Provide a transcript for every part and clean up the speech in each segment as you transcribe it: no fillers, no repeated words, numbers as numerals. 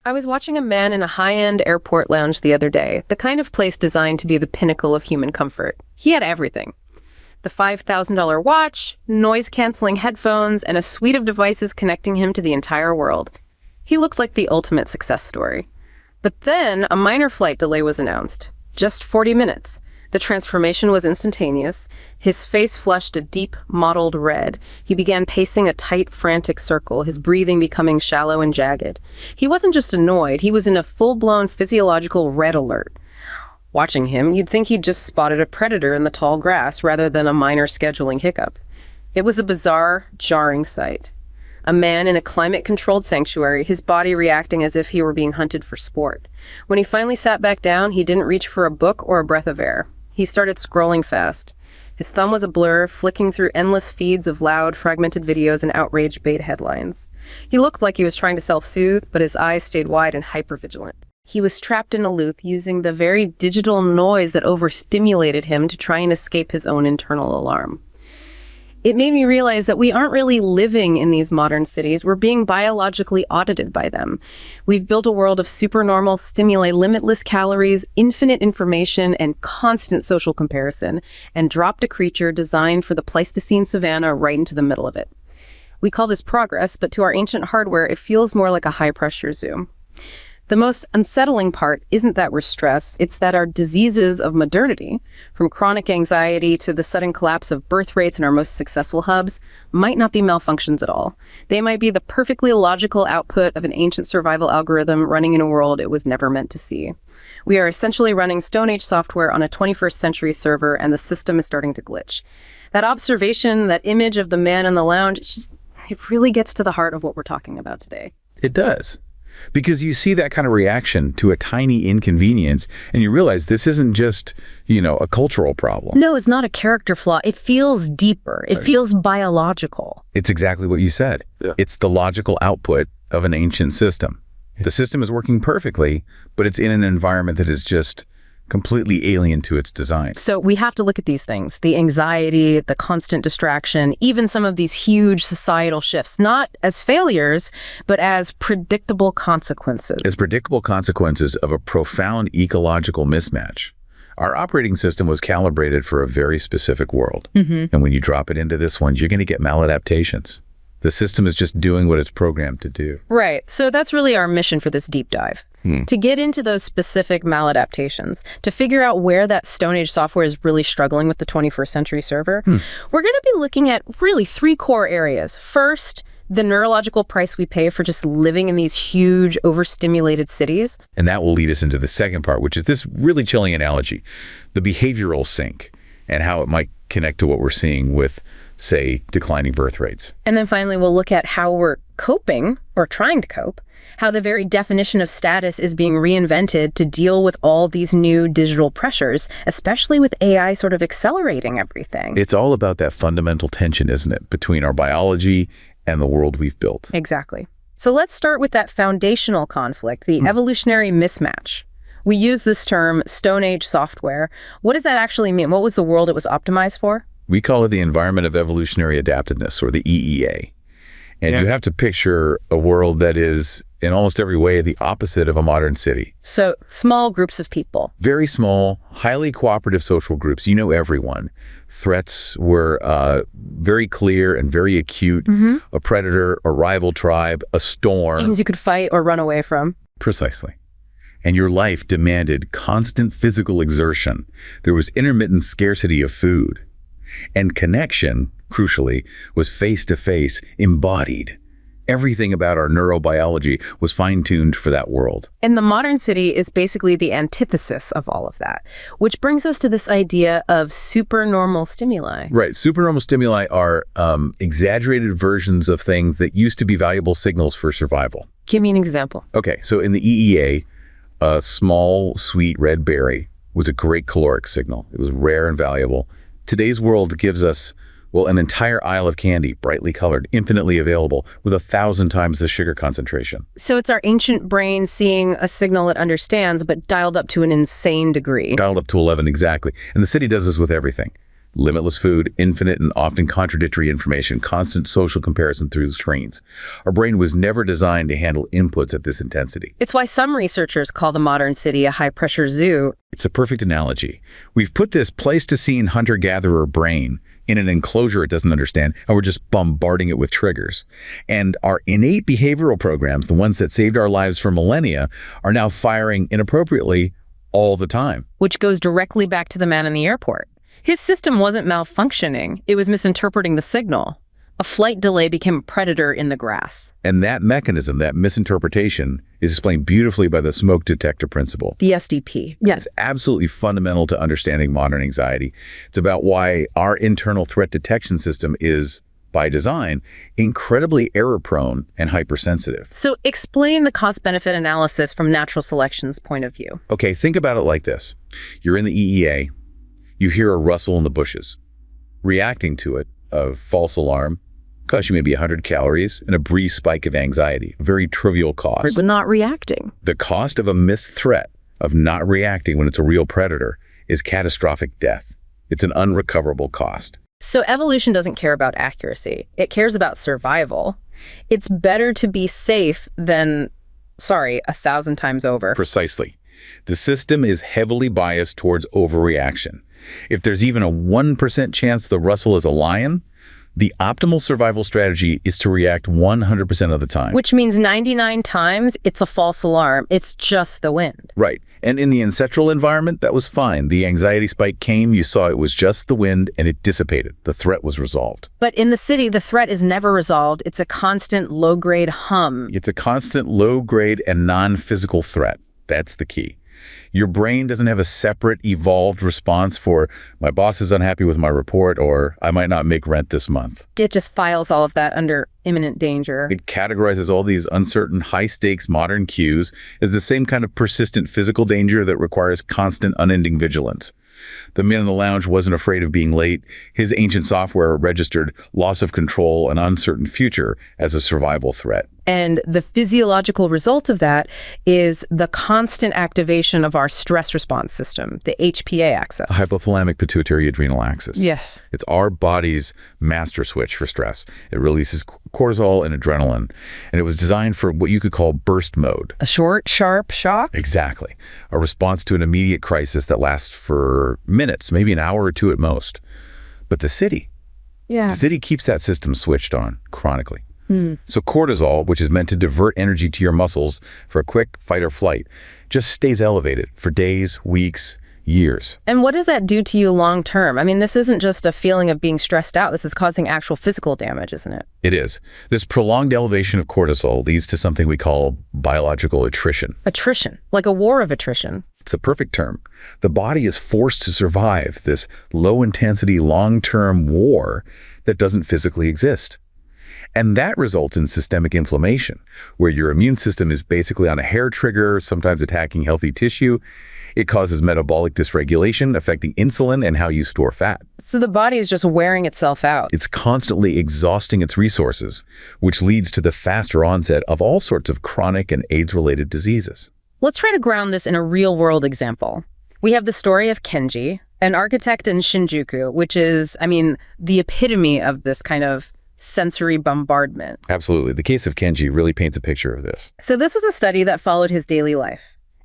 I was watching a man in a high-end airport lounge the other day, the kind of place designed to be the pinnacle of human comfort. He had everything. The $5,000 watch, noise-canceling headphones, and a suite of devices connecting him to the entire world. He looked like the ultimate success story. But then a minor flight delay was announced. Just 40 minutes. The transformation was instantaneous. His face flushed a deep, mottled red. He began pacing a tight, frantic circle, his breathing becoming shallow and jagged. He wasn't just annoyed, he was in a full-blown physiological red alert. Watching him, you'd think he'd just spotted a predator in the tall grass rather than a minor scheduling hiccup. It was a bizarre, jarring sight. A man in a climate-controlled sanctuary, his body reacting as if he were being hunted for sport. When he finally sat back down, he didn't reach for a book or a breath of air. He started scrolling fast. His thumb was a blur, flicking through endless feeds of loud, fragmented videos and outraged bait headlines. He looked like he was trying to self-soothe, but his eyes stayed wide and hypervigilant. He was trapped in a loop, using the very digital noise that overstimulated him to try and escape his own internal alarm. It made me realize that we aren't really living in these modern cities. We're being biologically audited by them. We've built a world of supernormal stimuli, limitless calories, infinite information, and constant social comparison, and dropped a creature designed for the Pleistocene savanna right into the middle of it. We call this progress, but to our ancient hardware, it feels more like a high-pressure zoom. The most unsettling part isn't that we're stressed, it's that our diseases of modernity, from chronic anxiety to the sudden collapse of birth rates in our most successful hubs, might not be malfunctions at all. They might be the perfectly logical output of an ancient survival algorithm running in a world it was never meant to see. We are essentially running Stone Age software on a 21st century server, and the system is starting to glitch. That observation, that image of the man in the lounge, it really gets to the heart of what we're talking about today. It does. Because you see that kind of reaction to a tiny inconvenience, and you realize this isn't just, a cultural problem. No, it's not a character flaw. It feels deeper. It feels biological. It's exactly what you said. Yeah. It's the logical output of an ancient system. The system is working perfectly, but it's in an environment that is just completely alien to its design. So we have to look at these things, the anxiety, the constant distraction, even some of these huge societal shifts, not as failures, but as predictable consequences. As predictable consequences of a profound ecological mismatch. Our operating system was calibrated for a very specific world. And when you drop it into this one, you're going to get maladaptations. The system is just doing what it's programmed to do. Right. So that's really our mission for this deep dive. To get into those specific maladaptations, to figure out where that Stone Age software is really struggling with the 21st century server, we're going to be looking at really three core areas. First, the neurological price we pay for just living in these huge, overstimulated cities. And that will lead us into the second part, which is this really chilling analogy, the behavioral sink, and how it might connect to what we're seeing with, say, declining birth rates. And then finally, we'll look at how we're coping, or trying to cope, how the very definition of status is being reinvented to deal with all these new digital pressures, especially with AI sort of accelerating everything. It's all about that fundamental tension, isn't it, between our biology and the world we've built. Exactly. So let's start with that foundational conflict, the evolutionary mismatch. We use this term, Stone Age software. What does that actually mean? What was the world it was optimized for? We call it the environment of evolutionary adaptedness, or the EEA. And you have to picture a world that is, in almost every way, the opposite of a modern city. So small groups of people. Very small, highly cooperative social groups. You know everyone. Threats were very clear and very acute. A predator, a rival tribe, a storm. Things you could fight or run away from. Precisely. And your life demanded constant physical exertion. There was intermittent scarcity of food. And connection, crucially, was face-to-face, embodied. Everything about our neurobiology was fine-tuned for that world. And the modern city is basically the antithesis of all of that, which brings us to this idea of supernormal stimuli. Right. Supernormal stimuli are exaggerated versions of things that used to be valuable signals for survival. Give me an example. Okay, so in the EEA, a small, sweet red berry was a great caloric signal. It was rare and valuable. Today's world gives us, well, an entire aisle of candy, brightly colored, infinitely available, with 1,000 times the sugar concentration. So it's our ancient brain seeing a signal it understands, but dialed up to an insane degree. Dialed up to 11, exactly. And the city does this with everything. Limitless food, infinite and often contradictory information, constant social comparison through the screens. Our brain was never designed to handle inputs at this intensity. It's why some researchers call the modern city a high-pressure zoo. It's a perfect analogy. We've put this Pleistocene hunter-gatherer brain in an enclosure it doesn't understand, and we're just bombarding it with triggers. And our innate behavioral programs, the ones that saved our lives for millennia, are now firing inappropriately all the time. Which goes directly back to the man in the airport. His system wasn't malfunctioning, it was misinterpreting the signal. A flight delay became a predator in the grass. And that mechanism, that misinterpretation, is explained beautifully by the smoke detector principle. The SDP. It's absolutely fundamental to understanding modern anxiety. It's about why our internal threat detection system is, by design, incredibly error-prone and hypersensitive. So explain the cost-benefit analysis from natural selection's point of view. Okay, think about it like this. You're in the EEA. You hear a rustle in the bushes. Reacting to it, a false alarm, costs you maybe 100 calories and a brief spike of anxiety. A very trivial cost. But not reacting. The cost of a missed threat, of not reacting when it's a real predator, is catastrophic death. It's an unrecoverable cost. So evolution doesn't care about accuracy. It cares about survival. It's better to be safe than, 1,000 times over. Precisely. The system is heavily biased towards overreaction. If there's even a 1% chance the rustle is a lion, the optimal survival strategy is to react 100% of the time. Which means 99 times it's a false alarm. It's just the wind. Right. And in the ancestral environment, that was fine. The anxiety spike came, you saw it was just the wind, and it dissipated. The threat was resolved. But in the city, the threat is never resolved. It's a constant low-grade hum. It's a constant low-grade and non-physical threat. That's the key. Your brain doesn't have a separate, evolved response for, my boss is unhappy with my report, or I might not make rent this month. It just files all of that under imminent danger. It categorizes all these uncertain, high-stakes modern cues as the same kind of persistent physical danger that requires constant, unending vigilance. The man in the lounge wasn't afraid of being late. His ancient software registered loss of control and uncertain future as a survival threat. And the physiological result of that is the constant activation of our stress response system, the HPA axis. Hypothalamic pituitary adrenal axis. Yes. It's our body's master switch for stress. It releases cortisol and adrenaline, and it was designed for what you could call burst mode. A short, sharp shock? Exactly. A response to an immediate crisis that lasts for minutes, maybe an hour or two at most. But the city keeps that system switched on chronically. So cortisol, which is meant to divert energy to your muscles for a quick fight or flight, just stays elevated for days, weeks, years. And what does that do to you long term? I mean, this isn't just a feeling of being stressed out. This is causing actual physical damage, isn't it? It is. This prolonged elevation of cortisol leads to something we call biological attrition. Attrition, like a war of attrition. It's a perfect term. The body is forced to survive this low-intensity, long-term war that doesn't physically exist. And that results in systemic inflammation, where your immune system is basically on a hair trigger, sometimes attacking healthy tissue. It causes metabolic dysregulation, affecting insulin and how you store fat. So the body is just wearing itself out. It's constantly exhausting its resources, which leads to the faster onset of all sorts of chronic and AIDS-related diseases. Let's try to ground this in a real-world example. We have the story of Kenji, an architect in Shinjuku, which is, the epitome of this kind of sensory bombardment. Absolutely. The case of Kenji really paints a picture of this. So this was a study that followed his daily life.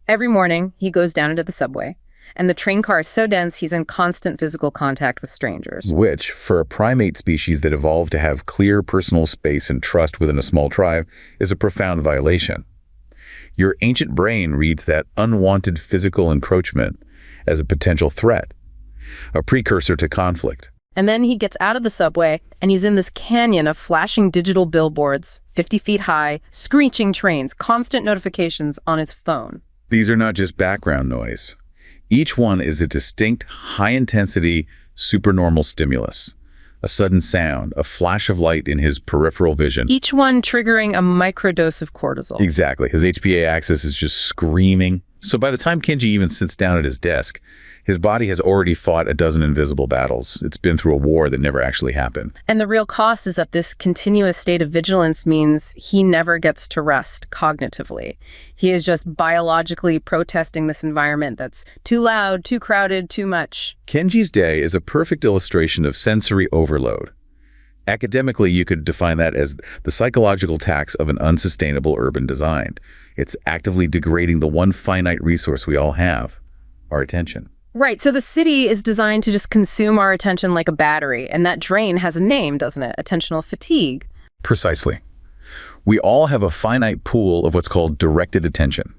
Every morning, he goes down into the subway, and the train car is so dense he's in constant physical contact with strangers. Which, for a primate species that evolved to have clear personal space and trust within a small tribe, is a profound violation. Your ancient brain reads that unwanted physical encroachment as a potential threat, a precursor to conflict. And then he gets out of the subway, and he's in this canyon of flashing digital billboards, 50 feet high, screeching trains, constant notifications on his phone. These are not just background noise. Each one is a distinct, high-intensity, supernormal stimulus. A sudden sound, a flash of light in his peripheral vision. Each one triggering a microdose of cortisol. Exactly. His HPA axis is just screaming, So by the time Kenji even sits down at his desk, his body has already fought a dozen invisible battles. It's been through a war that never actually happened. And the real cost is that this continuous state of vigilance means he never gets to rest cognitively. He is just biologically protesting this environment that's too loud, too crowded, too much. Kenji's day is a perfect illustration of sensory overload. Academically, you could define that as the psychological tax of an unsustainable urban design. It's actively degrading the one finite resource we all have, our attention. Right, so the city is designed to just consume our attention like a battery, and that drain has a name, doesn't it? Attentional fatigue. Precisely. We all have a finite pool of what's called directed attention.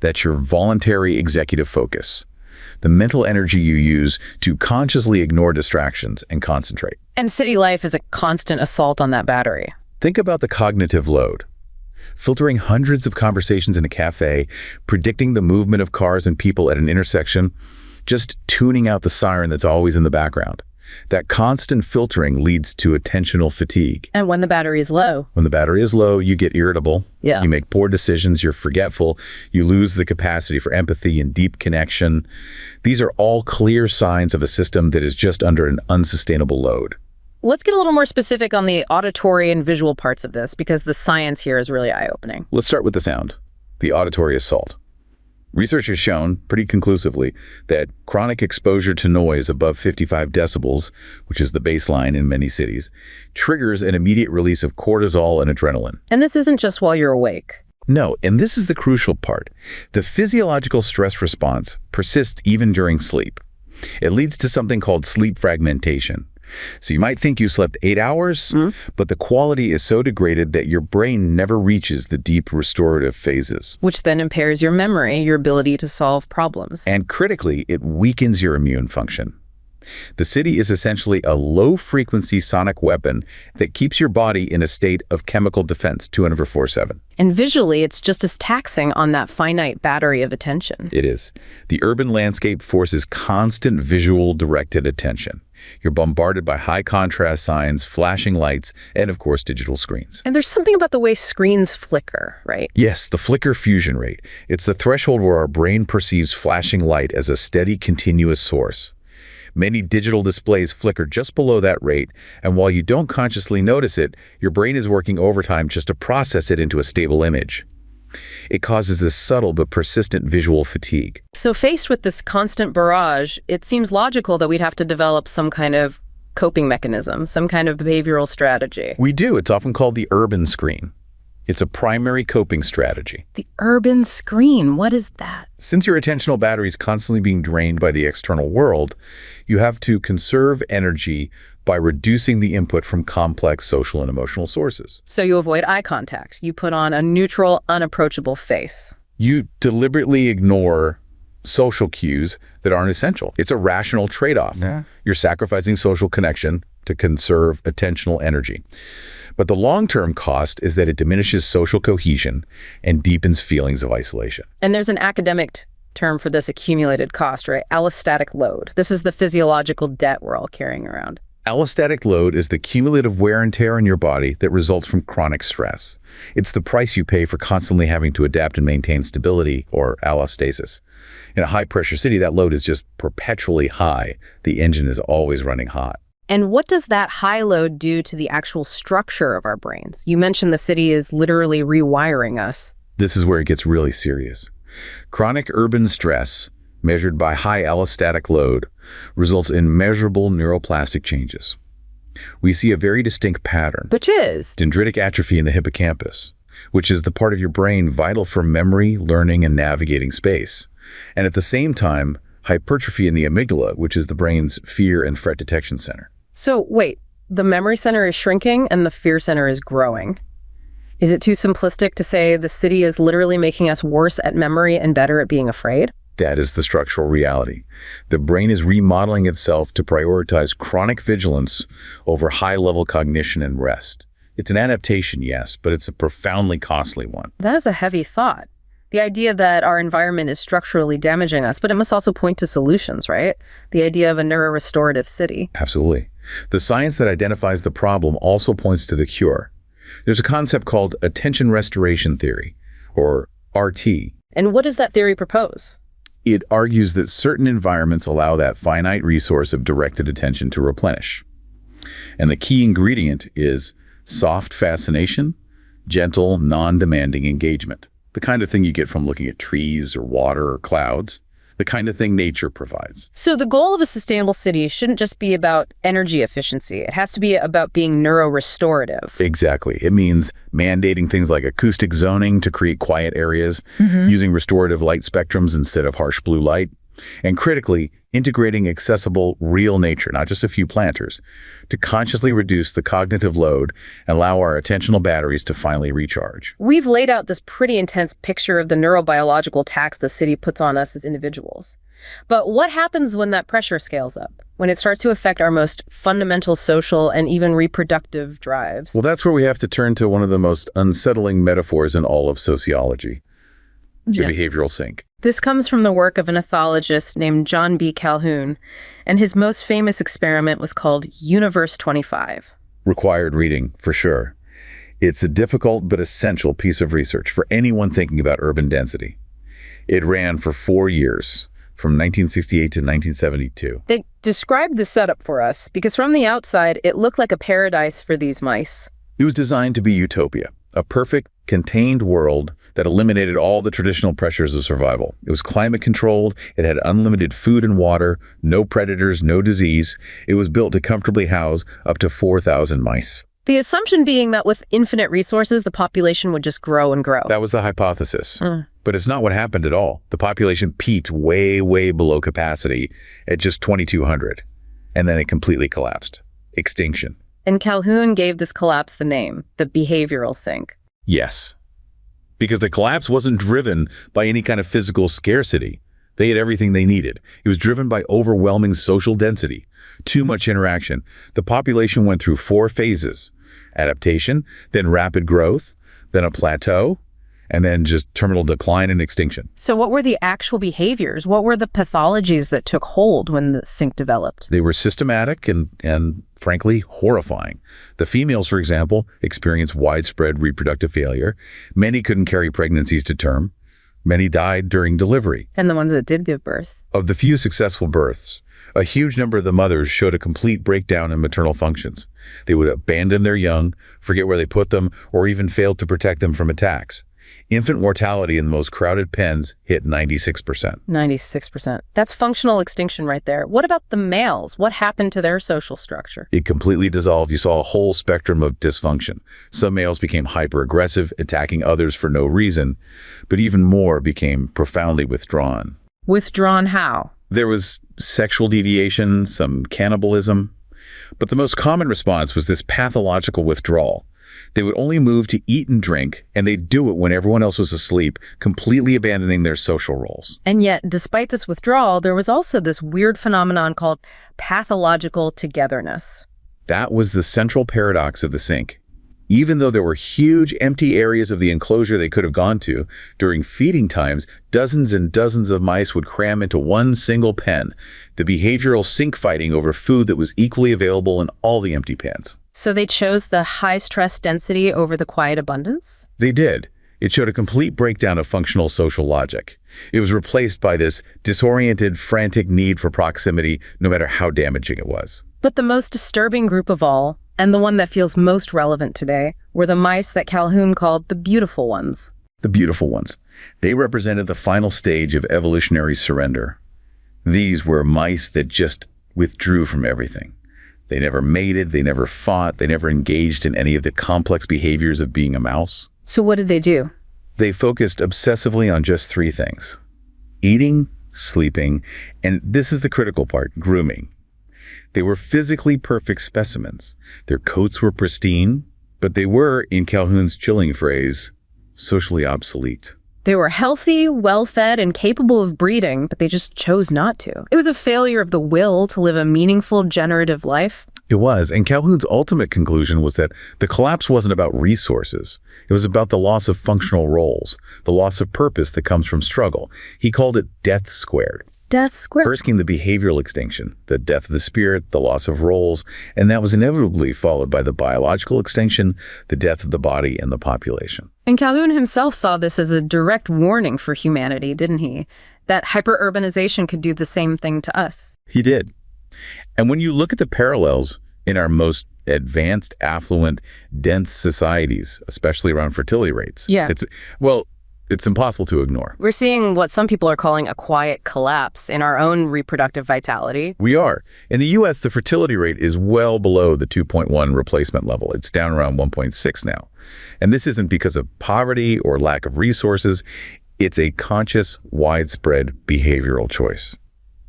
That's your voluntary executive focus, the mental energy you use to consciously ignore distractions and concentrate. And city life is a constant assault on that battery. Think about the cognitive load. Filtering hundreds of conversations in a cafe, predicting the movement of cars and people at an intersection, just tuning out the siren that's always in the background. That constant filtering leads to attentional fatigue. And when the battery is low. When the battery is low, you get irritable. Yeah. You make poor decisions, you're forgetful, you lose the capacity for empathy and deep connection. These are all clear signs of a system that is just under an unsustainable load. Let's get a little more specific on the auditory and visual parts of this, because the science here is really eye-opening. Let's start with the sound, the auditory assault. Research has shown pretty conclusively that chronic exposure to noise above 55 decibels, which is the baseline in many cities, triggers an immediate release of cortisol and adrenaline. And this isn't just while you're awake. No, and this is the crucial part. The physiological stress response persists even during sleep. It leads to something called sleep fragmentation. So you might think you slept 8 hours, but the quality is so degraded that your brain never reaches the deep restorative phases. Which then impairs your memory, your ability to solve problems. And critically, it weakens your immune function. The city is essentially a low-frequency sonic weapon that keeps your body in a state of chemical defense 24/7. And visually, it's just as taxing on that finite battery of attention. It is. The urban landscape forces constant visual directed attention. You're bombarded by high-contrast signs, flashing lights, and of course, digital screens. And there's something about the way screens flicker, right? Yes, the flicker fusion rate. It's the threshold where our brain perceives flashing light as a steady, continuous source. Many digital displays flicker just below that rate, and while you don't consciously notice it, your brain is working overtime just to process it into a stable image. It causes this subtle but persistent visual fatigue. So faced with this constant barrage, it seems logical that we'd have to develop some kind of coping mechanism, some kind of behavioral strategy. We do. It's often called the urban screen. It's a primary coping strategy. The urban screen, what is that? Since your attentional battery is constantly being drained by the external world, you have to conserve energy by reducing the input from complex social and emotional sources. So you avoid eye contact. You put on a neutral, unapproachable face. You deliberately ignore social cues that aren't essential. It's a rational trade-off. Yeah. You're sacrificing social connection to conserve attentional energy. But the long-term cost is that it diminishes social cohesion and deepens feelings of isolation. And there's an academic term for this accumulated cost, right? Allostatic load. This is the physiological debt we're all carrying around. Allostatic load is the cumulative wear and tear on your body that results from chronic stress. It's the price you pay for constantly having to adapt and maintain stability, or allostasis. In a high-pressure city, that load is just perpetually high. The engine is always running hot. And what does that high load do to the actual structure of our brains? You mentioned the city is literally rewiring us. This is where it gets really serious. Chronic urban stress, measured by high allostatic load, results in measurable neuroplastic changes. We see a very distinct pattern. Which is? Dendritic atrophy in the hippocampus, which is the part of your brain vital for memory, learning, and navigating space. And at the same time, hypertrophy in the amygdala, which is the brain's fear and threat detection center. So wait, the memory center is shrinking and the fear center is growing. Is it too simplistic to say the city is literally making us worse at memory and better at being afraid? That is the structural reality. The brain is remodeling itself to prioritize chronic vigilance over high-level cognition and rest. It's an adaptation, yes, but it's a profoundly costly one. That is a heavy thought. The idea that our environment is structurally damaging us, but it must also point to solutions, right? The idea of a neurorestorative city. Absolutely. The science that identifies the problem also points to the cure. There's a concept called attention restoration theory, or RT. And what does that theory propose? It argues that certain environments allow that finite resource of directed attention to replenish. And the key ingredient is soft fascination, gentle, non-demanding engagement. The kind of thing you get from looking at trees or water or clouds. The kind of thing nature provides. So the goal of a sustainable city shouldn't just be about energy efficiency. It has to be about being neurorestorative. Exactly. It means mandating things like acoustic zoning to create quiet areas, using restorative light spectrums instead of harsh blue light, and critically, integrating accessible, real nature, not just a few planters, to consciously reduce the cognitive load and allow our attentional batteries to finally recharge. We've laid out this pretty intense picture of the neurobiological tax the city puts on us as individuals. But what happens when that pressure scales up? When it starts to affect our most fundamental social and even reproductive drives? Well, that's where we have to turn to one of the most unsettling metaphors in all of sociology, the behavioral sink. This comes from the work of an ethologist named John B. Calhoun, and his most famous experiment was called Universe 25. Required reading, for sure. It's a difficult but essential piece of research for anyone thinking about urban density. It ran for 4 years, from 1968 to 1972. They described the setup for us, because from the outside, it looked like a paradise for these mice. It was designed to be utopia, a perfect, contained world that eliminated all the traditional pressures of survival. It was climate controlled, it had unlimited food and water, no predators, no disease. It was built to comfortably house up to 4,000 mice. The assumption being that with infinite resources, the population would just grow and grow. That was the hypothesis. But it's not what happened at all. The population peaked way, way below capacity at just 2,200. And then it completely collapsed. Extinction. And Calhoun gave this collapse the name, the behavioral sink. Yes. Because the collapse wasn't driven by any kind of physical scarcity. They had everything they needed. It was driven by overwhelming social density, too much interaction. The population went through 4 phases: adaptation, then rapid growth, then a plateau, and then just terminal decline and extinction. So what were the actual behaviors? What were the pathologies that took hold when the sink developed? They were systematic and frankly, horrifying. The females, for example, experienced widespread reproductive failure. Many couldn't carry pregnancies to term. Many died during delivery. And the ones that did give birth? Of the few successful births, a huge number of the mothers showed a complete breakdown in maternal functions. They would abandon their young, forget where they put them, or even fail to protect them from attacks. Infant mortality in the most crowded pens hit 96%. 96%. That's functional extinction right there. What about the males? What happened to their social structure? It completely dissolved. You saw a whole spectrum of dysfunction. Some males became hyper-aggressive, attacking others for no reason, but even more became profoundly withdrawn. Withdrawn how? There was sexual deviation, some cannibalism, but the most common response was this pathological withdrawal. They would only move to eat and drink, and they'd do it when everyone else was asleep, completely abandoning their social roles. And yet, despite this withdrawal, there was also this weird phenomenon called pathological togetherness. That was the central paradox of the sink. Even though there were huge empty areas of the enclosure they could have gone to, during feeding times, dozens and dozens of mice would cram into one single pen, the behavioral sink fighting over food that was equally available in all the empty pans. So they chose the high-stress density over the quiet abundance? They did. It showed a complete breakdown of functional social logic. It was replaced by this disoriented, frantic need for proximity, no matter how damaging it was. But the most disturbing group of all, and the one that feels most relevant today, were the mice that Calhoun called the beautiful ones. The beautiful ones. They represented the final stage of evolutionary surrender. These were mice that just withdrew from everything. They never mated, they never fought, they never engaged in any of the complex behaviors of being a mouse. So what did they do? They focused obsessively on just 3 things: eating, sleeping, and this is the critical part, grooming. They were physically perfect specimens. Their coats were pristine, but they were, in Calhoun's chilling phrase, socially obsolete. They were healthy, well-fed, and capable of breeding, but they just chose not to. It was a failure of the will to live a meaningful, generative life. It was, and Calhoun's ultimate conclusion was that the collapse wasn't about resources. It was about the loss of functional roles, the loss of purpose that comes from struggle. He called it death squared. Death squared. First came the behavioral extinction, the death of the spirit, the loss of roles, and that was inevitably followed by the biological extinction, the death of the body and the population. And Calhoun himself saw this as a direct warning for humanity, didn't he? That hyperurbanization could do the same thing to us. He did. And when you look at the parallels in our most advanced, affluent, dense societies, especially around fertility rates, it's impossible to ignore. We're seeing what some people are calling a quiet collapse in our own reproductive vitality. We are. In the U.S., the fertility rate is well below the 2.1 replacement level. It's down around 1.6 now. And this isn't because of poverty or lack of resources. It's a conscious, widespread behavioral choice.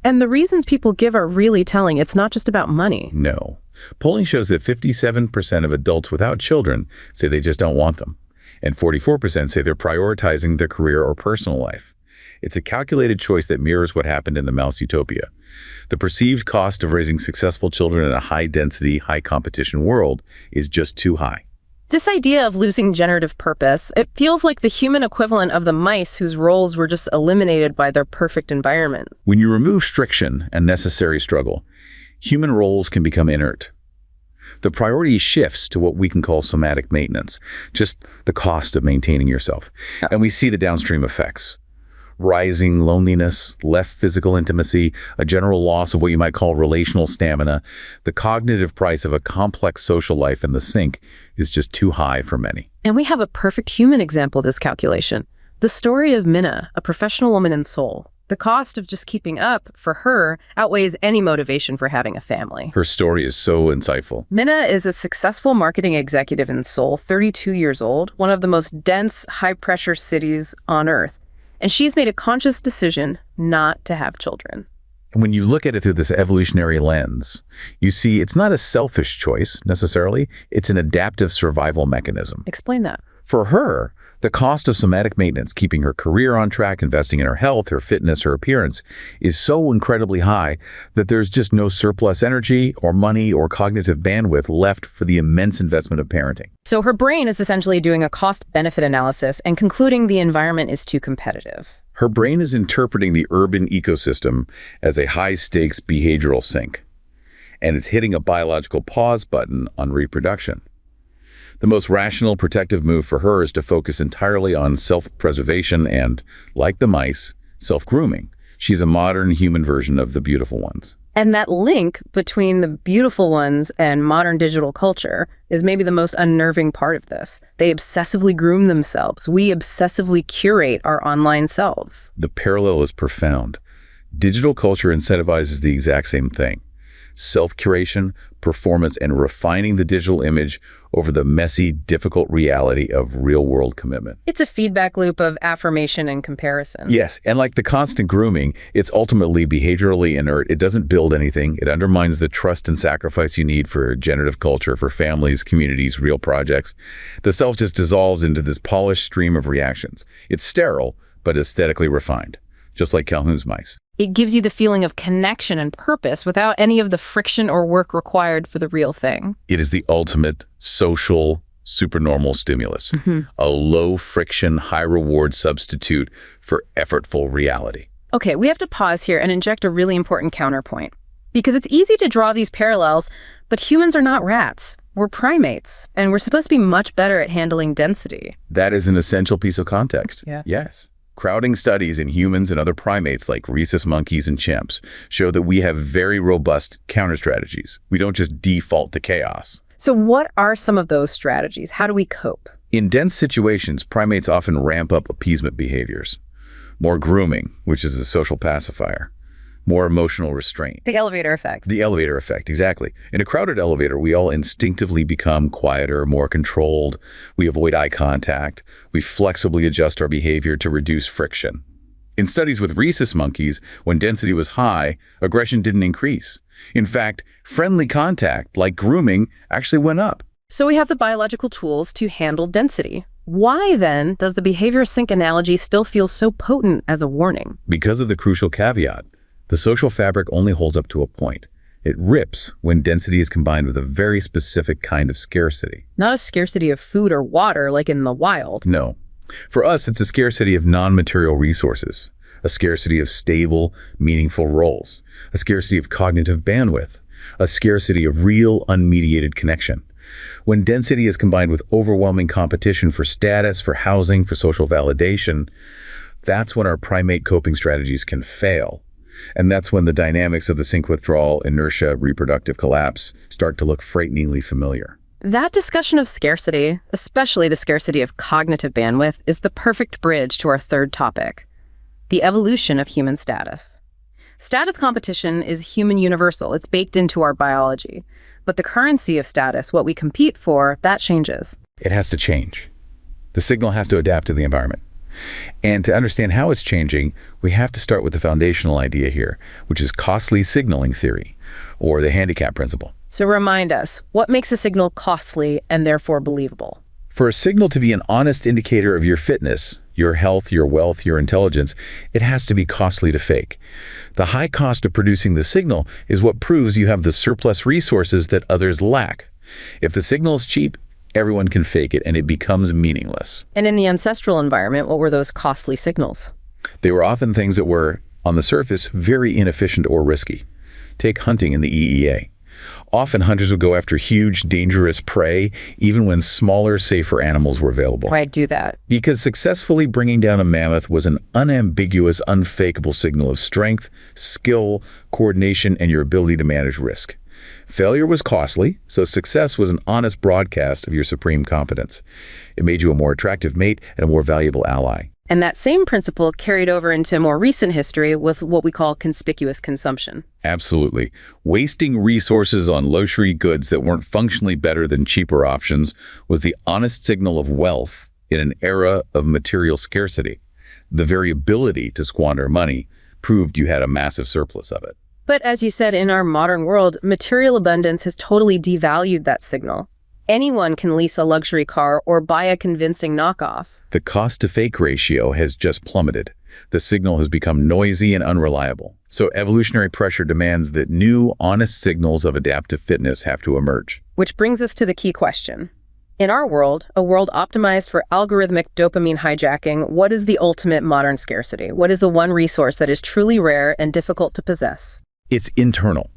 And the reasons people give are really telling. It's not just about money. No. Polling shows that 57% of adults without children say they just don't want them. And 44% say they're prioritizing their career or personal life. It's a calculated choice that mirrors what happened in the mouse utopia. The perceived cost of raising successful children in a high-density, high-competition world is just too high. This idea of losing generative purpose, it feels like the human equivalent of the mice whose roles were just eliminated by their perfect environment. When you remove friction and necessary struggle, human roles can become inert. The priority shifts to what we can call somatic maintenance, just the cost of maintaining yourself. And we see the downstream effects. Rising loneliness, less physical intimacy, a general loss of what you might call relational stamina. The cognitive price of a complex social life in the sink is just too high for many. And we have a perfect human example of this calculation. The story of Minna, a professional woman in Seoul. The cost of just keeping up, for her, outweighs any motivation for having a family. Her story is so insightful. Minna is a successful marketing executive in Seoul, 32 years old, one of the most dense, high-pressure cities on Earth. And she's made a conscious decision not to have children. And when you look at it through this evolutionary lens, you see it's not a selfish choice, necessarily. It's an adaptive survival mechanism. Explain that. For her, the cost of somatic maintenance, keeping her career on track, investing in her health, her fitness, her appearance, is so incredibly high that there's just no surplus energy or money or cognitive bandwidth left for the immense investment of parenting. So her brain is essentially doing a cost-benefit analysis and concluding the environment is too competitive. Her brain is interpreting the urban ecosystem as a high-stakes behavioral sink, and it's hitting a biological pause button on reproduction. The most rational protective move for her is to focus entirely on self-preservation and, like the mice, self-grooming. She's a modern human version of the beautiful ones. And that link between the beautiful ones and modern digital culture is maybe the most unnerving part of this. They obsessively groom themselves. We obsessively curate our online selves. The parallel is profound. Digital culture incentivizes the exact same thing. Self-curation, performance, and refining the digital image over the messy, difficult reality of real-world commitment. It's a feedback loop of affirmation and comparison. Yes, and like the constant grooming, it's ultimately behaviorally inert. It doesn't build anything. It undermines the trust and sacrifice you need for generative culture, for families, communities, real projects. The self just dissolves into this polished stream of reactions. It's sterile, but aesthetically refined, just like Calhoun's mice. It gives you the feeling of connection and purpose without any of the friction or work required for the real thing. It is the ultimate social supernormal stimulus, a low-friction, high-reward substitute for effortful reality. Okay, we have to pause here and inject a really important counterpoint. Because it's easy to draw these parallels, but humans are not rats. We're primates, and we're supposed to be much better at handling density. That is an essential piece of context. Yeah. Yes. Crowding studies in humans and other primates like rhesus monkeys and chimps show that we have very robust counter strategies. We don't just default to chaos. So what are some of those strategies? How do we cope? In dense situations, primates often ramp up appeasement behaviors. More grooming, which is a social pacifier. More emotional restraint. The elevator effect. The elevator effect, exactly. In a crowded elevator, we all instinctively become quieter, more controlled. We avoid eye contact. We flexibly adjust our behavior to reduce friction. In studies with rhesus monkeys, when density was high, aggression didn't increase. In fact, friendly contact, like grooming, actually went up. So we have the biological tools to handle density. Why, then, does the behavior sink analogy still feel so potent as a warning? Because of the crucial caveat. The social fabric only holds up to a point. It rips when density is combined with a very specific kind of scarcity. Not a scarcity of food or water like in the wild. No. For us, it's a scarcity of non-material resources, a scarcity of stable, meaningful roles, a scarcity of cognitive bandwidth, a scarcity of real, unmediated connection. When density is combined with overwhelming competition for status, for housing, for social validation, that's when our primate coping strategies can fail. And that's when the dynamics of the sync withdrawal, inertia, reproductive collapse start to look frighteningly familiar. That discussion of scarcity, especially the scarcity of cognitive bandwidth, is the perfect bridge to our third topic, the evolution of human status. Status competition is human universal. It's baked into our biology. But the currency of status, what we compete for, that changes. It has to change. The signal has to adapt to the environment. And to understand how it's changing, we have to start with the foundational idea here, which is costly signaling theory, or the handicap principle. So remind us, what makes a signal costly and therefore believable? For a signal to be an honest indicator of your fitness, your health, your wealth, your intelligence, it has to be costly to fake. The high cost of producing the signal is what proves you have the surplus resources that others lack. If the signal is cheap, everyone can fake it and it becomes meaningless. And in the ancestral environment, what were those costly signals? They were often things that were, on the surface, very inefficient or risky. Take hunting in the EEA. Often hunters would go after huge, dangerous prey, even when smaller, safer animals were available. Why'd do that? Because successfully bringing down a mammoth was an unambiguous, unfakeable signal of strength, skill, coordination, and your ability to manage risk. Failure was costly, so success was an honest broadcast of your supreme competence. It made you a more attractive mate and a more valuable ally. And that same principle carried over into more recent history with what we call conspicuous consumption. Absolutely. Wasting resources on luxury goods that weren't functionally better than cheaper options was the honest signal of wealth in an era of material scarcity. The very ability to squander money proved you had a massive surplus of it. But as you said, in our modern world, material abundance has totally devalued that signal. Anyone can lease a luxury car or buy a convincing knockoff. The cost-to-fake ratio has just plummeted. The signal has become noisy and unreliable. So evolutionary pressure demands that new, honest signals of adaptive fitness have to emerge. Which brings us to the key question. In our world, a world optimized for algorithmic dopamine hijacking, what is the ultimate modern scarcity? What is the one resource that is truly rare and difficult to possess? It's internal.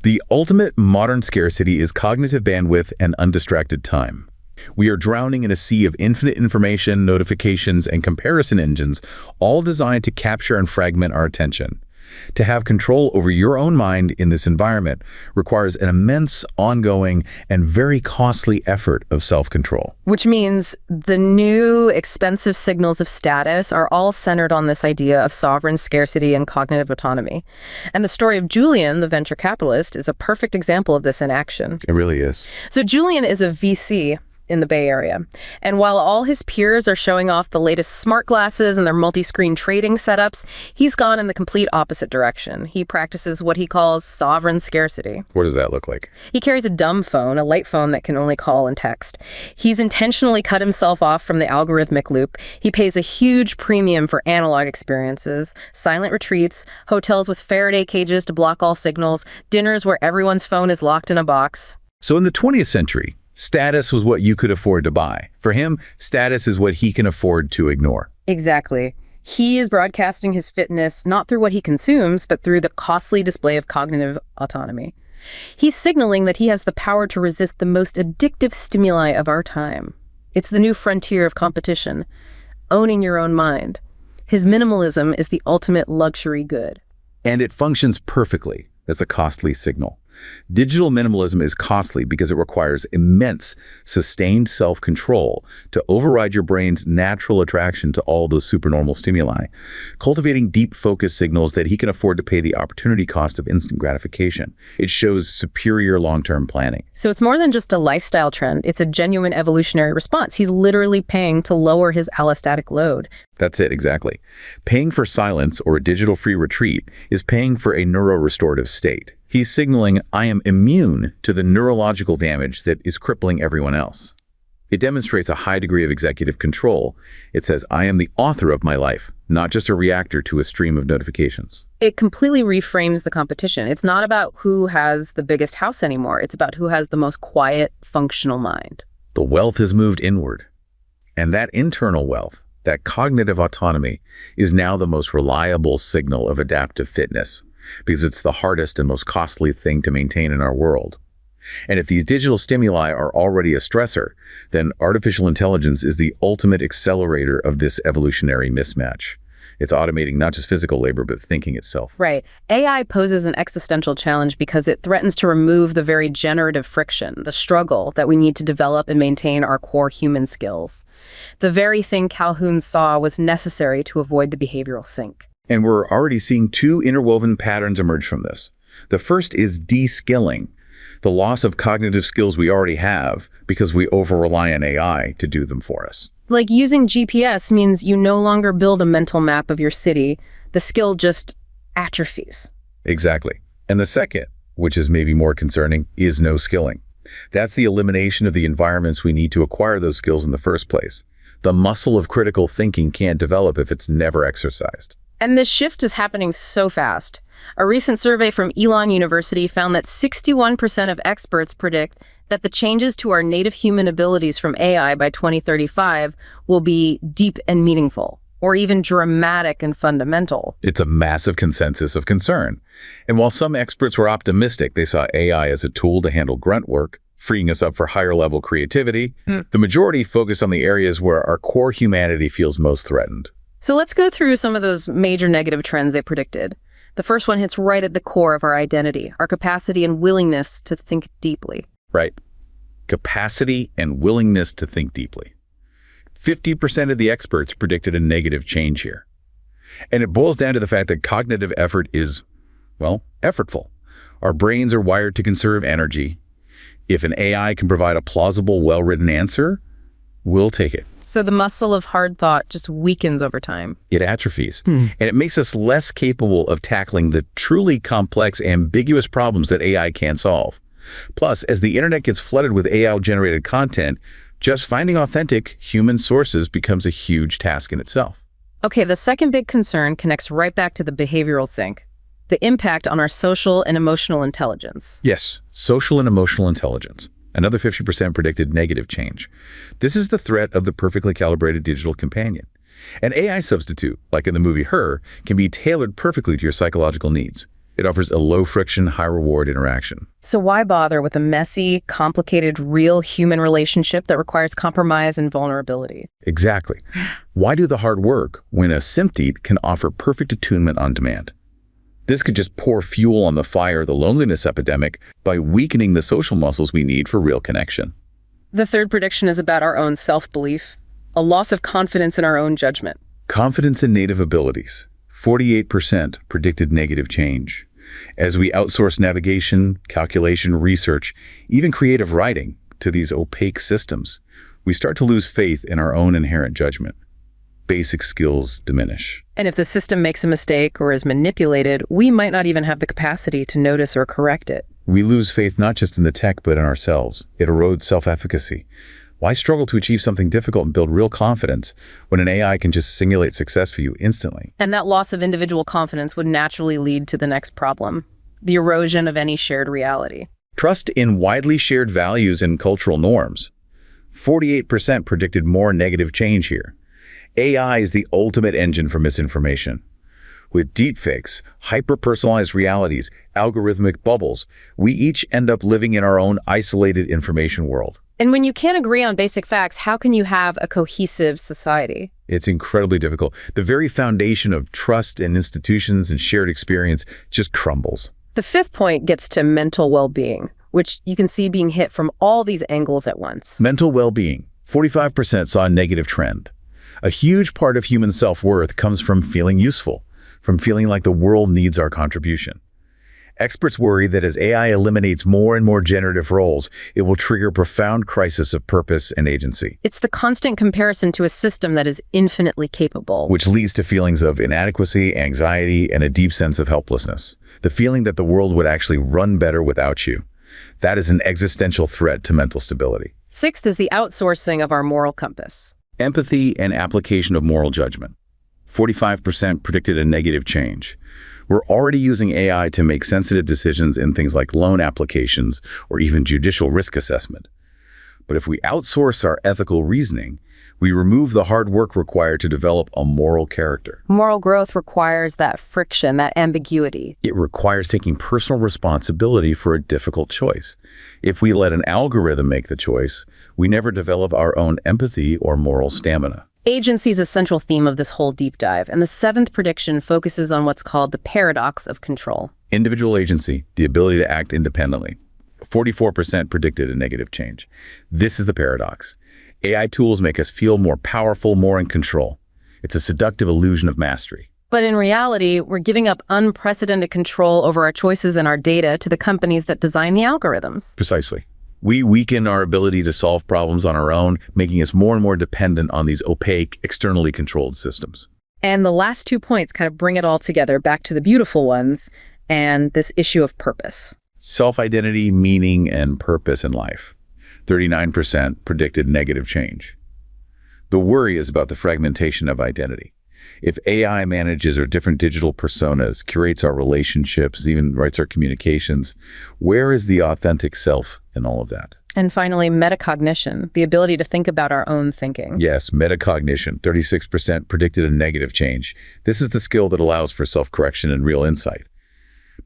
The ultimate modern scarcity is cognitive bandwidth and undistracted time. We are drowning in a sea of infinite information, notifications, and comparison engines, all designed to capture and fragment our attention. To have control over your own mind in this environment requires an immense, ongoing, and very costly effort of self-control. Which means the new, expensive signals of status are all centered on this idea of sovereign scarcity and cognitive autonomy. And the story of Julian, the venture capitalist, is a perfect example of this in action. It really is. So Julian is a VC in the Bay Area. And while all his peers are showing off the latest smart glasses and their multi-screen trading setups, he's gone in the complete opposite direction. He practices what he calls sovereign scarcity. What does that look like? He carries a dumb phone, a light phone that can only call and text. He's intentionally cut himself off from the algorithmic loop. He pays a huge premium for analog experiences, silent retreats, hotels with Faraday cages to block all signals, dinners where everyone's phone is locked in a box. So in the 20th century, status was what you could afford to buy. For him, status is what he can afford to ignore. Exactly. He is broadcasting his fitness not through what he consumes, but through the costly display of cognitive autonomy. He's signaling that he has the power to resist the most addictive stimuli of our time. It's the new frontier of competition, owning your own mind. His minimalism is the ultimate luxury good. And it functions perfectly as a costly signal. Digital minimalism is costly because it requires immense, sustained self-control to override your brain's natural attraction to all those supernormal stimuli, cultivating deep focus signals that he can afford to pay the opportunity cost of instant gratification. It shows superior long-term planning. So it's more than just a lifestyle trend. It's a genuine evolutionary response. He's literally paying to lower his allostatic load. That's it, exactly. Paying for silence or a digital-free retreat is paying for a neurorestorative state. He's signaling, I am immune to the neurological damage that is crippling everyone else. It demonstrates a high degree of executive control. It says, I am the author of my life, not just a reactor to a stream of notifications. It completely reframes the competition. It's not about who has the biggest house anymore. It's about who has the most quiet, functional mind. The wealth has moved inward. And that internal wealth, that cognitive autonomy, is now the most reliable signal of adaptive fitness, because it's the hardest and most costly thing to maintain in our world. And if these digital stimuli are already a stressor, then artificial intelligence is the ultimate accelerator of this evolutionary mismatch. It's automating not just physical labor, but thinking itself. Right. AI poses an existential challenge because it threatens to remove the very generative friction, the struggle that we need to develop and maintain our core human skills. The very thing Calhoun saw was necessary to avoid the behavioral sink. And we're already seeing two interwoven patterns emerge from this. The first is de-skilling, the loss of cognitive skills we already have because we over-rely on AI to do them for us. Like using GPS means you no longer build a mental map of your city. The skill just atrophies. Exactly. And the second, which is maybe more concerning, is no skilling. That's the elimination of the environments we need to acquire those skills in the first place. The muscle of critical thinking can't develop if it's never exercised. And this shift is happening so fast. A recent survey from Elon University found that 61% of experts predict that the changes to our native human abilities from AI by 2035 will be deep and meaningful, or even dramatic and fundamental. It's a massive consensus of concern. And while some experts were optimistic, they saw AI as a tool to handle grunt work, freeing us up for higher-level creativity, the majority focused on the areas where our core humanity feels most threatened. So let's go through some of those major negative trends they predicted. The first one hits right at the core of our identity, our capacity and willingness to think deeply. Right. Capacity and willingness to think deeply. 50% of the experts predicted a negative change here. And it boils down to the fact that cognitive effort is, well, effortful. Our brains are wired to conserve energy. If an AI can provide a plausible, well-written answer, we'll take it. So the muscle of hard thought just weakens over time. It atrophies. And it makes us less capable of tackling the truly complex, ambiguous problems that AI can't solve. Plus, as the internet gets flooded with AI-generated content, just finding authentic human sources becomes a huge task in itself. Okay, the second big concern connects right back to the behavioral sink, the impact on our social and emotional intelligence. Yes, social and emotional intelligence. Another 50% predicted negative change. This is the threat of the perfectly calibrated digital companion. An AI substitute, like in the movie Her, can be tailored perfectly to your psychological needs. It offers a low-friction, high-reward interaction. So why bother with a messy, complicated, real human relationship that requires compromise and vulnerability? Exactly. Why do the hard work when a symptete can offer perfect attunement on demand? This could just pour fuel on the fire of the loneliness epidemic by weakening the social muscles we need for real connection. The third prediction is about our own self-belief, a loss of confidence in our own judgment. Confidence in native abilities. 48% predicted negative change. As we outsource navigation, calculation, research, even creative writing to these opaque systems, we start to lose faith in our own inherent judgment. Basic skills diminish. And if the system makes a mistake or is manipulated, we might not even have the capacity to notice or correct it. We lose faith not just in the tech, but in ourselves. It erodes self-efficacy. Why struggle to achieve something difficult and build real confidence when an AI can just simulate success for you instantly? And that loss of individual confidence would naturally lead to the next problem, the erosion of any shared reality. Trust in widely shared values and cultural norms. 48% predicted more negative change here. AI is the ultimate engine for misinformation. With deepfakes, hyper-personalized realities, algorithmic bubbles, we each end up living in our own isolated information world. And when you can't agree on basic facts, how can you have a cohesive society? It's incredibly difficult. The very foundation of trust in institutions and shared experience just crumbles. The fifth point gets to mental well-being, which you can see being hit from all these angles at once. Mental well-being. 45% saw a negative trend. A huge part of human self-worth comes from feeling useful, from feeling like the world needs our contribution. Experts worry that as AI eliminates more and more generative roles, it will trigger a profound crisis of purpose and agency. It's the constant comparison to a system that is infinitely capable, Which leads to feelings of inadequacy, anxiety, and a deep sense of helplessness. The feeling that the world would actually run better without you. That is an existential threat to mental stability. Sixth is the outsourcing of our moral compass. Empathy and application of moral judgment. 45% predicted a negative change. We're already using AI to make sensitive decisions in things like loan applications or even judicial risk assessment. But if we outsource our ethical reasoning, we remove the hard work required to develop a moral character. Moral growth requires that friction, that ambiguity. It requires taking personal responsibility for a difficult choice. If we let an algorithm make the choice, we never develop our own empathy or moral stamina. Agency is a central theme of this whole deep dive, and the seventh prediction focuses on what's called the paradox of control. Individual agency, the ability to act independently. 44% predicted a negative change. This is the paradox. AI tools make us feel more powerful, more in control. It's a seductive illusion of mastery. But in reality, we're giving up unprecedented control over our choices and our data to the companies that design the algorithms. Precisely. We weaken our ability to solve problems on our own, making us more and more dependent on these opaque, externally controlled systems. And the last 2 points kind of bring it all together back to the beautiful ones and this issue of purpose. Self-identity, meaning, and purpose in life. 39% predicted negative change. The worry is about the fragmentation of identity. If AI manages our different digital personas, curates our relationships, even writes our communications, where is the authentic self in all of that? And finally, metacognition, the ability to think about our own thinking. Yes, metacognition. 36% predicted a negative change. This is the skill that allows for self-correction and real insight.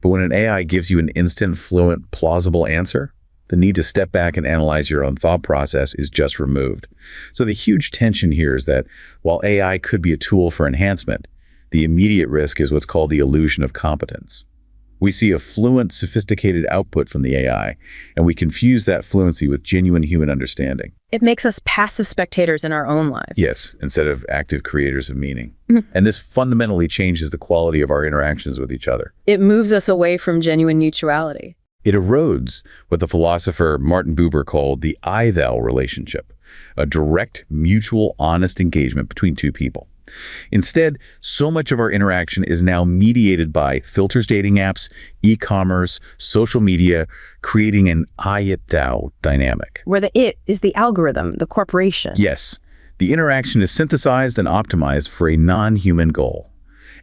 But when an AI gives you an instant, fluent, plausible answer, the need to step back and analyze your own thought process is just removed. So the huge tension here is that while AI could be a tool for enhancement, the immediate risk is what's called the illusion of competence. We see a fluent, sophisticated output from the AI, and we confuse that fluency with genuine human understanding. It makes us passive spectators in our own lives. Yes, instead of active creators of meaning. And this fundamentally changes the quality of our interactions with each other. It moves us away from genuine mutuality. It erodes what the philosopher Martin Buber called the I-thou relationship, a direct, mutual, honest engagement between two people. Instead, so much of our interaction is now mediated by filters, dating apps, e-commerce, social media, creating an I-it-thou dynamic. Where the it is the algorithm, the corporation. Yes, the interaction is synthesized and optimized for a non-human goal.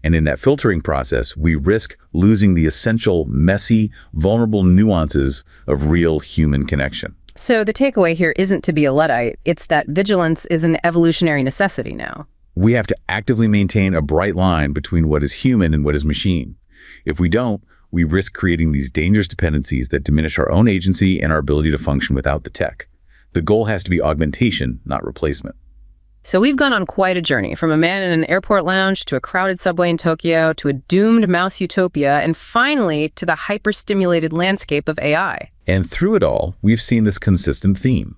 And in that filtering process, we risk losing the essential, messy, vulnerable nuances of real human connection. So the takeaway here isn't to be a Luddite, it's that vigilance is an evolutionary necessity now. We have to actively maintain a bright line between what is human and what is machine. If we don't, we risk creating these dangerous dependencies that diminish our own agency and our ability to function without the tech. The goal has to be augmentation, not replacement. So we've gone on quite a journey, from a man in an airport lounge to a crowded subway in Tokyo to a doomed mouse utopia, and finally to the hyper-stimulated landscape of AI. And through it all, we've seen this consistent theme.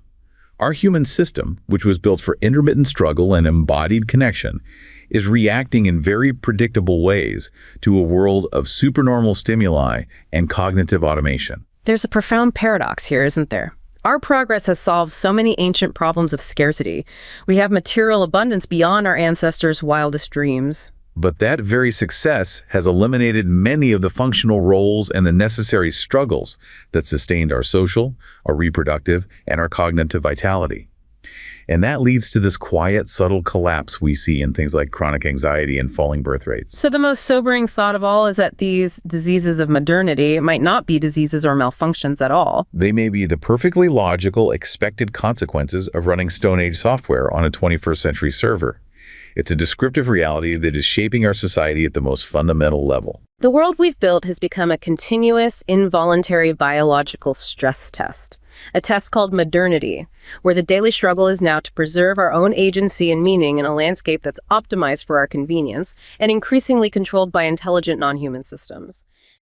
Our human system, which was built for intermittent struggle and embodied connection, is reacting in very predictable ways to a world of supernormal stimuli and cognitive automation. There's a profound paradox here, isn't there? Our progress has solved so many ancient problems of scarcity. We have material abundance beyond our ancestors' wildest dreams. But that very success has eliminated many of the functional roles and the necessary struggles that sustained our social, our reproductive, and our cognitive vitality. And that leads to this quiet, subtle collapse we see in things like chronic anxiety and falling birth rates. So the most sobering thought of all is that these diseases of modernity might not be diseases or malfunctions at all. They may be the perfectly logical, expected consequences of running Stone Age software on a 21st century server. It's a descriptive reality that is shaping our society at the most fundamental level. The world we've built has become a continuous, involuntary biological stress test. A test called modernity, where the daily struggle is now to preserve our own agency and meaning in a landscape that's optimized for our convenience and increasingly controlled by intelligent non-human systems.